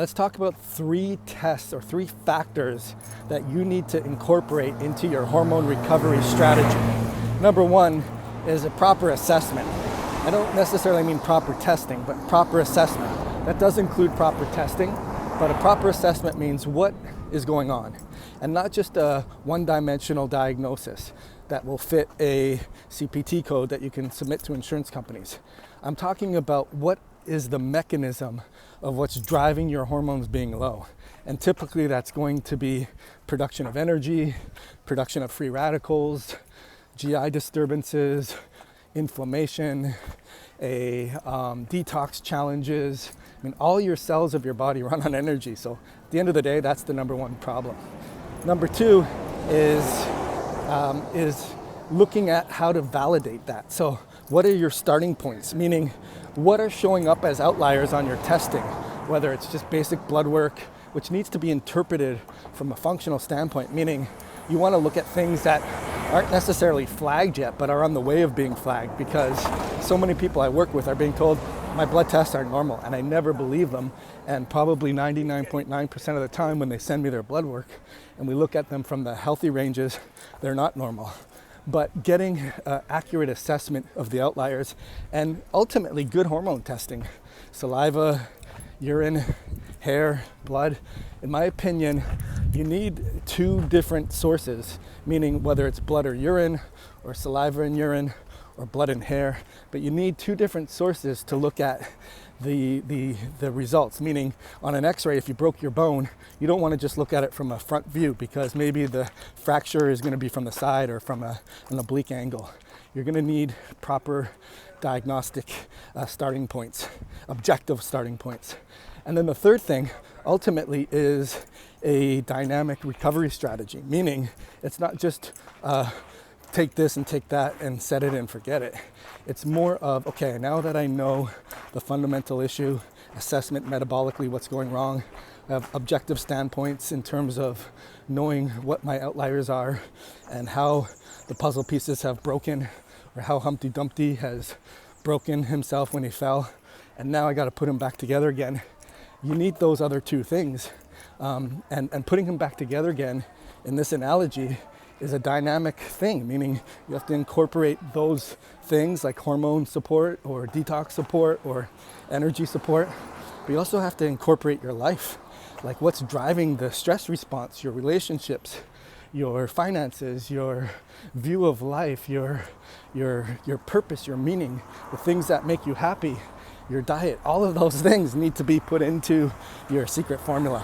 Let's talk about 3 tests or 3 factors that you need to incorporate into your hormone recovery strategy. Number 1 is a proper assessment. I don't necessarily mean proper testing, but proper assessment. That does include proper testing, but a proper assessment means what is going on, and not just a one-dimensional diagnosis that will fit a CPT code that you can submit to insurance companies. I'm talking about what is the mechanism of what's driving your hormones being low. And typically that's going to be production of energy, production of free radicals, GI disturbances, inflammation, detox challenges. I mean, all your cells of your body run on energy. So at the end of the day, that's the number 1 problem. Number 2 is looking at how to validate that. So what are your starting points? Meaning, what are showing up as outliers on your testing? Whether it's just basic blood work, which needs to be interpreted from a functional standpoint, meaning you want to look at things that aren't necessarily flagged yet, but are on the way of being flagged, because so many people I work with are being told my blood tests are normal, and I never believe them. And probably 99.9% of the time when they send me their blood work and we look at them from the healthy ranges, they're not normal. But getting accurate assessment of the outliers, and ultimately good hormone testing, saliva, urine, hair, blood. In my opinion, you need 2 different sources, meaning whether it's blood or urine, or saliva and urine, or blood and hair, but you need 2 different sources to look at the results. Meaning on an x-ray, if you broke your bone, you don't want to just look at it from a front view, because maybe the fracture is going to be from the side or from an oblique angle. You're going to need proper diagnostic starting points, objective starting points. And then the third thing ultimately is a dynamic recovery strategy, meaning it's not just take this and take that and set it and forget it. It's more of, okay, now that I know the fundamental issue, assessment metabolically, what's going wrong, I have objective standpoints in terms of knowing what my outliers are and how the puzzle pieces have broken, or how Humpty Dumpty has broken himself when he fell, and now I got to put him back together again. You need those other 2 things, and putting him back together again in this analogy is a dynamic thing, meaning you have to incorporate those things like hormone support or detox support or energy support, but you also have to incorporate your life, like what's driving the stress response, your relationships, your finances, your view of life, your purpose, your meaning, the things that make you happy, your diet. All of those things need to be put into your secret formula.